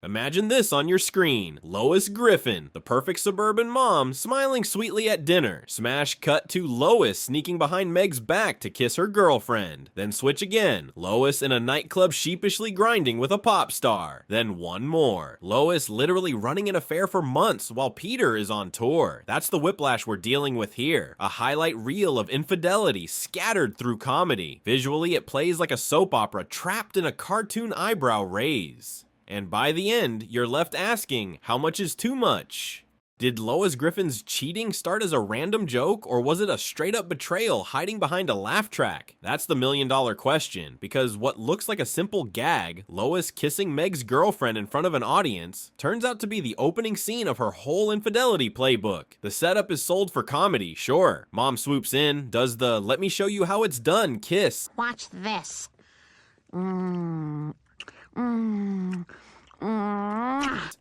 Imagine this on your screen. Lois Griffin, the perfect suburban mom, smiling sweetly at dinner. Smash cut to Lois sneaking behind Meg's back to kiss her girlfriend. Then switch again. Lois in a nightclub sheepishly grinding with a pop star. Then one more. Lois literally running an affair for months while Peter is on tour. That's the whiplash we're dealing with here. A highlight reel of infidelity scattered through comedy. Visually, it plays like a soap opera trapped in a cartoon eyebrow raise. And by the end, you're left asking, how much is too much? Did Lois Griffin's cheating start as a random joke, or was it a straight-up betrayal hiding behind a laugh track? That's the million-dollar question, because what looks like a simple gag, Lois kissing Meg's girlfriend in front of an audience, turns out to be the opening scene of her whole infidelity playbook. The setup is sold for comedy, sure. Mom swoops in, does the "let me show you how it's done" kiss. Watch this.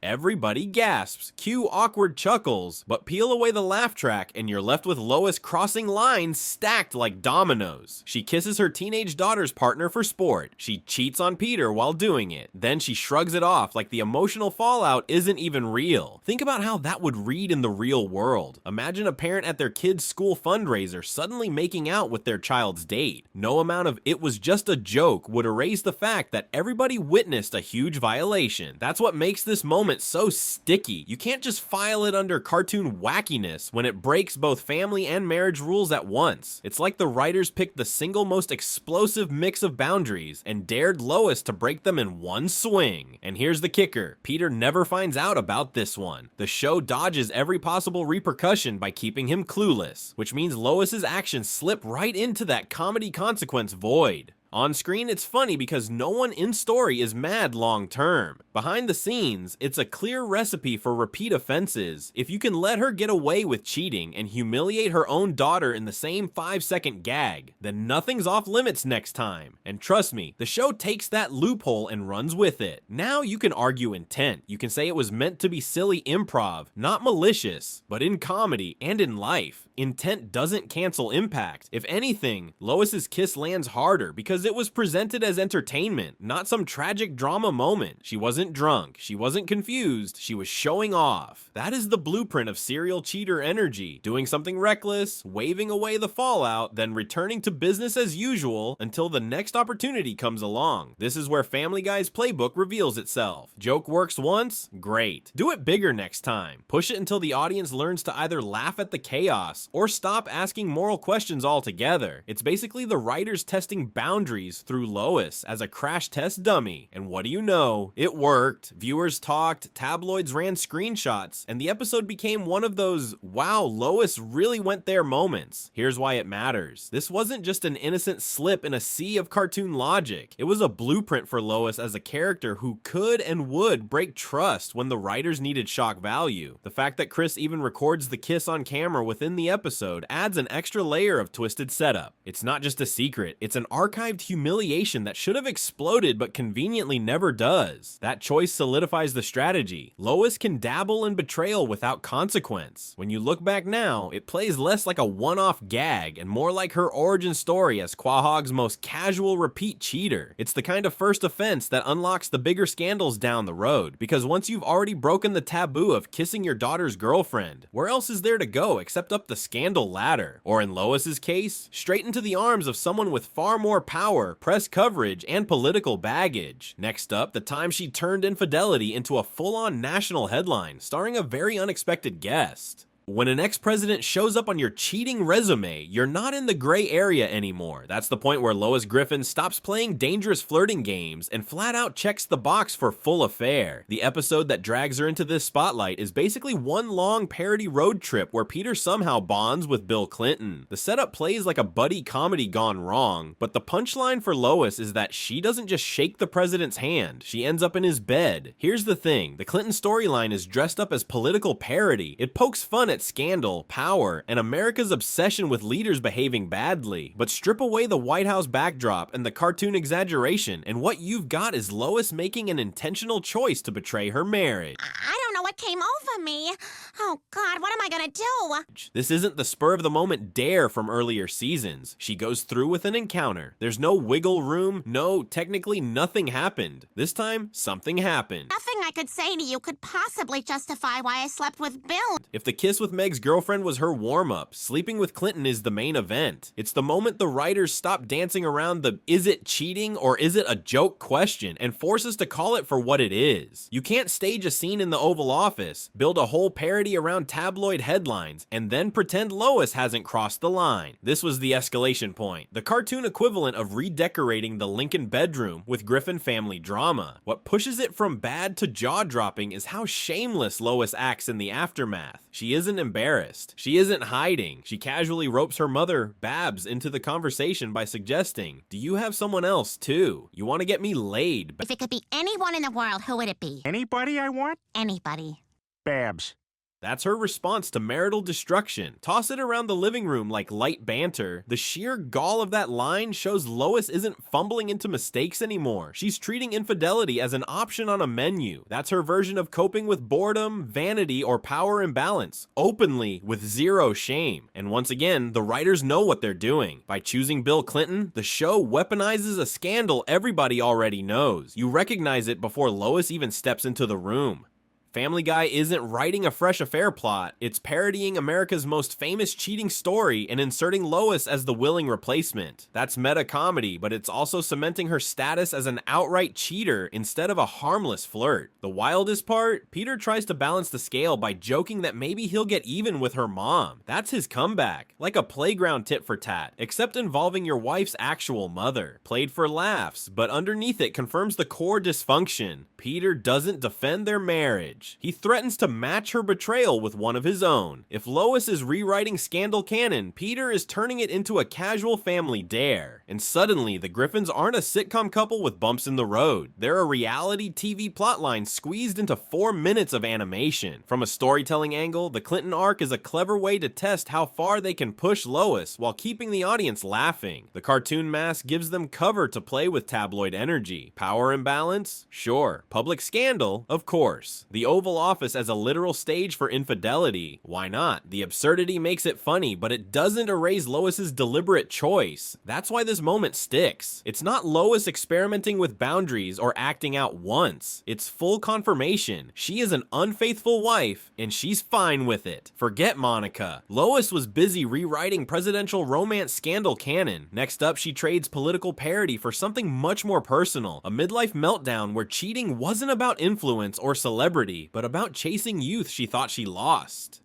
Everybody gasps, cue awkward chuckles, but peel away the laugh track and you're left with Lois crossing lines stacked like dominoes. She kisses her teenage daughter's partner for sport. She cheats on Peter while doing it. Then she shrugs it off like the emotional fallout isn't even real. Think about how that would read in the real world. Imagine a parent at their kid's school fundraiser suddenly making out with their child's date. No amount of "it was just a joke" would erase the fact that everybody witnessed a huge violation. That's what makes this moment so sticky. You can't just file it under cartoon wackiness when it breaks both family and marriage rules at once. It's like the writers picked the single most explosive mix of boundaries and dared Lois to break them in one swing. And here's the kicker. Peter never finds out about this one. The show dodges every possible repercussion by keeping him clueless, which means Lois's actions slip right into that comedy consequence void. On screen, it's funny because no one in story is mad long term. Behind the scenes, it's a clear recipe for repeat offenses. If you can let her get away with cheating and humiliate her own daughter in the same 5-second gag, then nothing's off limits next time. And trust me, the show takes that loophole and runs with it. Now you can argue intent. You can say it was meant to be silly improv, not malicious. But in comedy and in life, intent doesn't cancel impact. If anything, Lois's kiss lands harder because it was presented as entertainment, not some tragic drama moment. She wasn't drunk, she wasn't confused, she was showing off. That is the blueprint of serial cheater energy, doing something reckless, waving away the fallout, then returning to business as usual until the next opportunity comes along. This is where Family Guy's playbook reveals itself. Joke works once? Great. Do it bigger next time. Push it until the audience learns to either laugh at the chaos or stop asking moral questions altogether. It's basically the writers testing boundaries through Lois as a crash test dummy. And what do you know? It worked. Viewers talked, tabloids ran screenshots, and the episode became one of those "wow, Lois really went there" moments. Here's why it matters. This wasn't just an innocent slip in a sea of cartoon logic. It was a blueprint for Lois as a character who could and would break trust when the writers needed shock value. The fact that Chris even records the kiss on camera within the episode adds an extra layer of twisted setup. It's not just a secret, it's an archived humiliation that should have exploded but conveniently never does. That choice solidifies the strategy. Lois can dabble in betrayal without consequence. When you look back now, it plays less like a one-off gag and more like her origin story as Quahog's most casual repeat cheater. It's the kind of first offense that unlocks the bigger scandals down the road, because once you've already broken the taboo of kissing your daughter's girlfriend, where else is there to go except up the scandal ladder? Or in Lois's case, straight into the arms of someone with far more power, press coverage, and political baggage. Next up, the time she turned infidelity into a full-on national headline, starring a very unexpected guest. When an ex-president shows up on your cheating resume, you're not in the gray area anymore. That's the point where Lois Griffin stops playing dangerous flirting games and flat out checks the box for full affair. The episode that drags her into this spotlight is basically one long parody road trip where Peter somehow bonds with Bill Clinton. The setup plays like a buddy comedy gone wrong, but the punchline for Lois is that she doesn't just shake the president's hand, she ends up in his bed. Here's the thing, the Clinton storyline is dressed up as political parody. It pokes fun at scandal, power, and America's obsession with leaders behaving badly. But strip away the White House backdrop and the cartoon exaggeration, and what you've got is Lois making an intentional choice to betray her marriage. I don't know what what came over me. Oh, God, what am I gonna do? This isn't the spur-of-the-moment dare from earlier seasons. She goes through with an encounter. There's no wiggle room. No, technically nothing happened. This time, something happened. Nothing I could say to you could possibly justify why I slept with Bill. If the kiss with Meg's girlfriend was her warm-up, sleeping with Clinton is the main event. It's the moment the writers stop dancing around the is it cheating or is it a joke question and force us to call it for what it is. You can't stage a scene in the Oval Office, build a whole parody around tabloid headlines, and then pretend Lois hasn't crossed the line. This was the escalation point, the cartoon equivalent of redecorating the Lincoln bedroom with Griffin family drama. What pushes it from bad to jaw-dropping is how shameless Lois acts in the aftermath. She isn't embarrassed. She isn't hiding. She casually ropes her mother, Babs, into the conversation by suggesting, "Do you have someone else too? You want to get me laid?" If it could be anyone in the world, who would it be? Anybody I want? Anybody. Babs. That's her response to marital destruction. Toss it around the living room like light banter. The sheer gall of that line shows Lois isn't fumbling into mistakes anymore. She's treating infidelity as an option on a menu. That's her version of coping with boredom, vanity, or power imbalance, openly with zero shame. And once again, the writers know what they're doing. By choosing Bill Clinton, the show weaponizes a scandal everybody already knows. You recognize it before Lois even steps into the room. Family Guy isn't writing a fresh affair plot, it's parodying America's most famous cheating story and inserting Lois as the willing replacement. That's meta comedy, but it's also cementing her status as an outright cheater instead of a harmless flirt. The wildest part? Peter tries to balance the scale by joking that maybe he'll get even with her mom. That's his comeback, like a playground tit for tat, except involving your wife's actual mother. Played for laughs, but underneath it confirms the core dysfunction. Peter doesn't defend their marriage. He threatens to match her betrayal with one of his own. If Lois is rewriting scandal canon, Peter is turning it into a casual family dare. And suddenly, the Griffins aren't a sitcom couple with bumps in the road. They're a reality TV plotline squeezed into 4 minutes of animation. From a storytelling angle, the Clinton arc is a clever way to test how far they can push Lois while keeping the audience laughing. The cartoon mask gives them cover to play with tabloid energy. Power imbalance? Sure. Public scandal? Of course. The Oval Office as a literal stage for infidelity? Why not? The absurdity makes it funny, but it doesn't erase Lois's deliberate choice. That's why this moment sticks. It's not Lois experimenting with boundaries or acting out once. It's full confirmation. She is an unfaithful wife, and she's fine with it. Forget Monica. Lois was busy rewriting presidential romance scandal canon. Next up, she trades political parody for something much more personal, a midlife meltdown where cheating wasn't about influence or celebrity, but about chasing youth she thought she lost.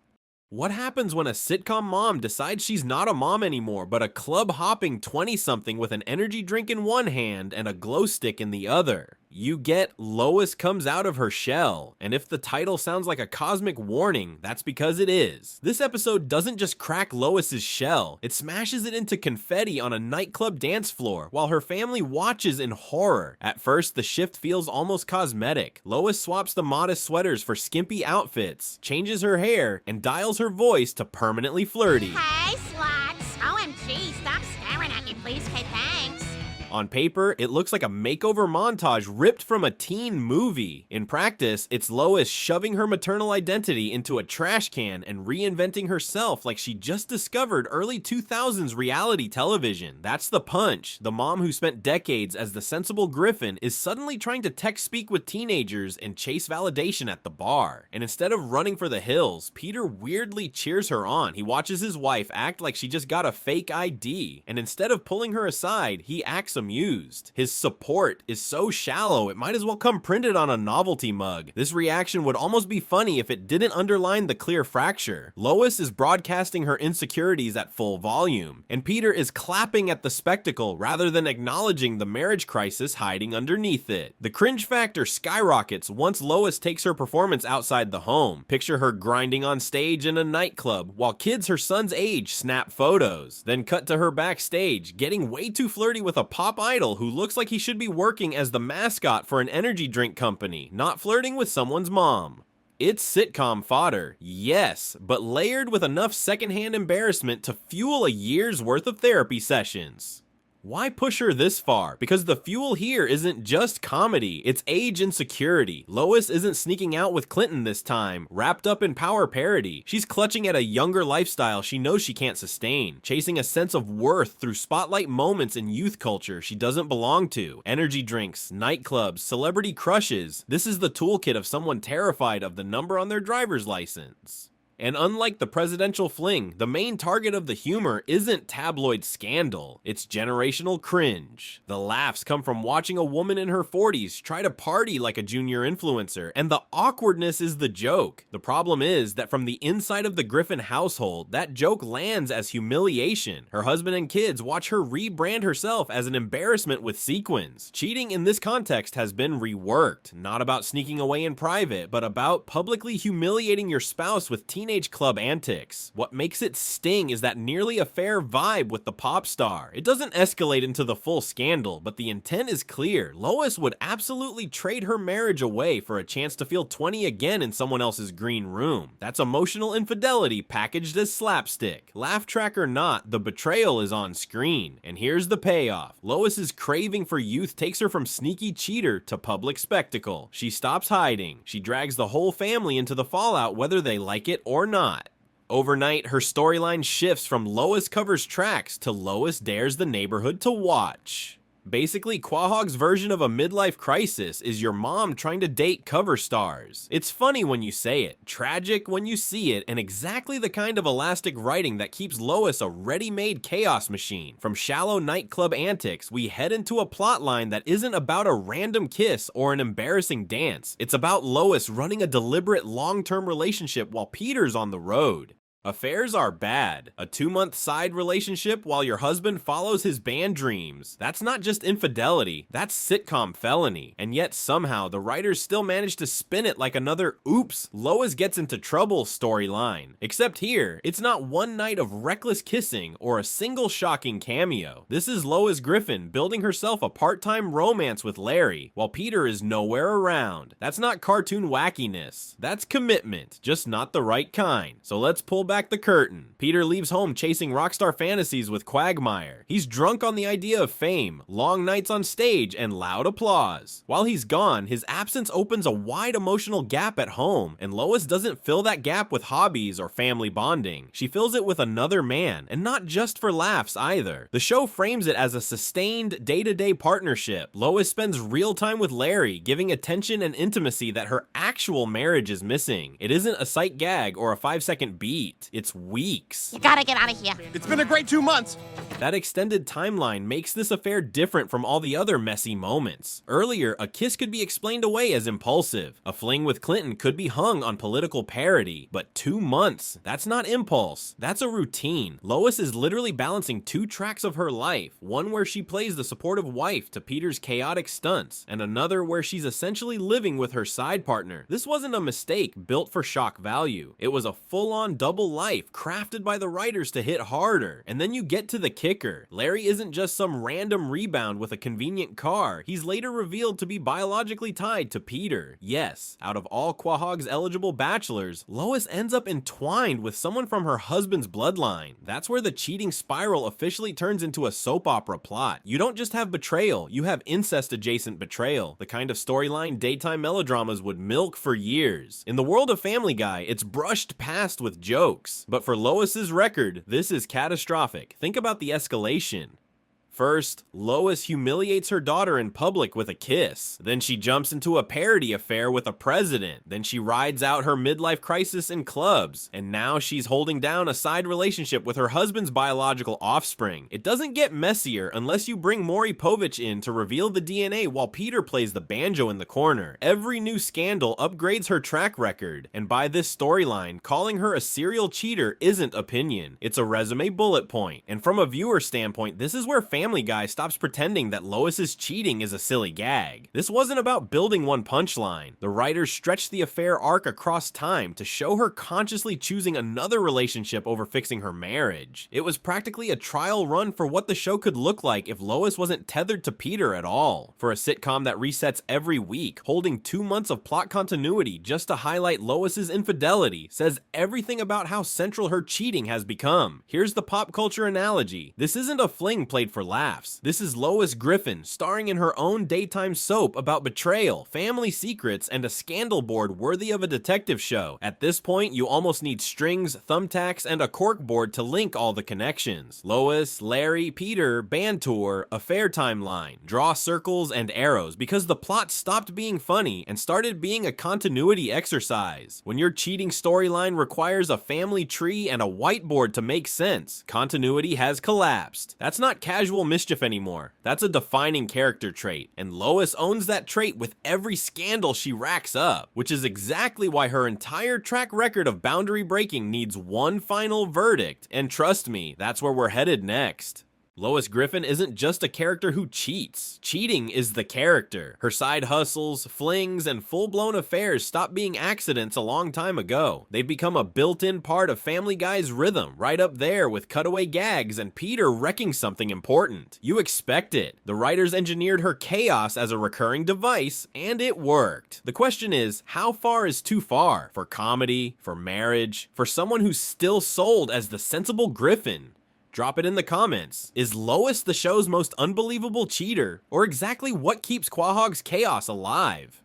What happens when a sitcom mom decides she's not a mom anymore, but a club-hopping 20-something with an energy drink in one hand and a glow stick in the other? You get Lois comes out of her shell, and if the title sounds like a cosmic warning, that's because it is. This episode doesn't just crack Lois's shell, it smashes it into confetti on a nightclub dance floor while her family watches in horror. At first, the shift feels almost cosmetic. Lois swaps the modest sweaters for skimpy outfits, changes her hair, and dials her voice to permanently flirty. Hey, sluts. OMG, stop staring at me, please. Okay, thanks. On paper, it looks like a makeover montage ripped from a teen movie. In practice, it's Lois shoving her maternal identity into a trash can and reinventing herself like she just discovered early 2000s reality television. That's the punch. The mom who spent decades as the sensible Griffin is suddenly trying to text speak with teenagers and chase validation at the bar. And instead of running for the hills, Peter weirdly cheers her on. He watches his wife act like she just got a fake ID, and instead of pulling her aside, he acts amused. His support is so shallow, it might as well come printed on a novelty mug. This reaction would almost be funny if it didn't underline the clear fracture. Lois is broadcasting her insecurities at full volume, and Peter is clapping at the spectacle rather than acknowledging the marriage crisis hiding underneath it. The cringe factor skyrockets once Lois takes her performance outside the home. Picture her grinding on stage in a nightclub while kids her son's age snap photos. Then cut to her backstage, getting way too flirty with a pop idol who looks like he should be working as the mascot for an energy drink company, not flirting with someone's mom. It's sitcom fodder, yes, but layered with enough secondhand embarrassment to fuel a year's worth of therapy sessions. Why push her this far? Because the fuel here isn't just comedy, it's age insecurity. Lois isn't sneaking out with Clinton this time, wrapped up in power parody. She's clutching at a younger lifestyle she knows she can't sustain, chasing a sense of worth through spotlight moments in youth culture she doesn't belong to. Energy drinks, nightclubs, celebrity crushes. This is the toolkit of someone terrified of the number on their driver's license. And unlike the presidential fling, the main target of the humor isn't tabloid scandal, it's generational cringe. The laughs come from watching a woman in her 40s try to party like a junior influencer, and the awkwardness is the joke. The problem is that from the inside of the Griffin household, that joke lands as humiliation. Her husband and kids watch her rebrand herself as an embarrassment with sequins. Cheating in this context has been reworked, not about sneaking away in private, but about publicly humiliating your spouse with teenage club antics. What makes it sting is that nearly affair vibe with the pop star. It doesn't escalate into the full scandal, but the intent is clear. Lois would absolutely trade her marriage away for a chance to feel 20 again in someone else's green room. That's emotional infidelity packaged as slapstick. Laugh track or not, the betrayal is on screen. And here's the payoff. Lois's craving for youth takes her from sneaky cheater to public spectacle. She stops hiding. She drags the whole family into the fallout whether they like it or not. Overnight, her storyline shifts from Lois covers tracks to Lois dares the neighborhood to watch. Basically, Quahog's version of a midlife crisis is your mom trying to date cover stars. It's funny when you say it, tragic when you see it, and exactly the kind of elastic writing that keeps Lois a ready-made chaos machine. From shallow nightclub antics, we head into a plotline that isn't about a random kiss or an embarrassing dance. It's about Lois running a deliberate long-term relationship while Peter's on the road. Affairs are bad. A 2-month side relationship while your husband follows his band dreams. That's not just infidelity, that's sitcom felony. And yet somehow the writers still manage to spin it like another oops, Lois gets into trouble storyline. Except here, it's not one night of reckless kissing or a single shocking cameo. This is Lois Griffin building herself a part-time romance with Larry, while Peter is nowhere around. That's not cartoon wackiness. That's commitment, just not the right kind. So let's pull back the curtain. Peter leaves home chasing rockstar fantasies with Quagmire. He's drunk on the idea of fame, long nights on stage, and loud applause. While he's gone, his absence opens a wide emotional gap at home, and Lois doesn't fill that gap with hobbies or family bonding. She fills it with another man, and not just for laughs either. The show frames it as a sustained, day-to-day partnership. Lois spends real time with Larry, giving attention and intimacy that her actual marriage is missing. It isn't a sight gag or a 5-second beat. It's weeks. You gotta get out of here. It's been a great 2 months. That extended timeline makes this affair different from all the other messy moments. Earlier, a kiss could be explained away as impulsive. A fling with Clinton could be hung on political parody. But 2 months, that's not impulse. That's a routine. Lois is literally balancing 2 tracks of her life. One where she plays the supportive wife to Peter's chaotic stunts, and another where she's essentially living with her side partner. This wasn't a mistake built for shock value. It was a full-on double life crafted by the writers to hit harder. And then you get to the kicker. Larry isn't just some random rebound with a convenient car. He's later revealed to be biologically tied to Peter. Yes, out of all Quahog's eligible bachelors, Lois ends up entwined with someone from her husband's bloodline. That's where the cheating spiral officially turns into a soap opera plot. You don't just have betrayal, you have incest-adjacent betrayal, the kind of storyline daytime melodramas would milk for years. In the world of Family Guy, it's brushed past with jokes. But for Lois's record, this is catastrophic. Think about the escalation. First, Lois humiliates her daughter in public with a kiss. Then she jumps into a parody affair with a president. Then she rides out her midlife crisis in clubs. And now she's holding down a side relationship with her husband's biological offspring. It doesn't get messier unless you bring Maury Povich in to reveal the DNA while Peter plays the banjo in the corner. Every new scandal upgrades her track record. And by this storyline, calling her a serial cheater isn't opinion. It's a resume bullet point. And from a viewer standpoint, this is where Family Guy stops pretending that Lois's cheating is a silly gag. This wasn't about building one punchline. The writers stretched the affair arc across time to show her consciously choosing another relationship over fixing her marriage. It was practically a trial run for what the show could look like if Lois wasn't tethered to Peter at all. For a sitcom that resets every week, holding 2 months of plot continuity just to highlight Lois's infidelity says everything about how central her cheating has become. Here's the pop culture analogy. This isn't a fling played for laughs. This is Lois Griffin, starring in her own daytime soap about betrayal, family secrets, and a scandal board worthy of a detective show. At this point, you almost need strings, thumbtacks, and a corkboard to link all the connections. Lois, Larry, Peter, band tour, affair timeline. Draw circles and arrows because the plot stopped being funny and started being a continuity exercise. When your cheating storyline requires a family tree and a whiteboard to make sense, continuity has collapsed. That's not casual mischief anymore. That's a defining character trait, and Lois owns that trait with every scandal she racks up, which is exactly why her entire track record of boundary breaking needs one final verdict, and trust me, that's where we're headed next. Lois Griffin isn't just a character who cheats. Cheating is the character. Her side hustles, flings, and full-blown affairs stopped being accidents a long time ago. They've become a built-in part of Family Guy's rhythm, right up there with cutaway gags and Peter wrecking something important. You expect it. The writers engineered her chaos as a recurring device, and it worked. The question is, how far is too far? For comedy? For marriage? For someone who's still sold as the sensible Griffin? Drop it in the comments. Is Lois the show's most unbelievable cheater, or exactly what keeps Quahog's chaos alive?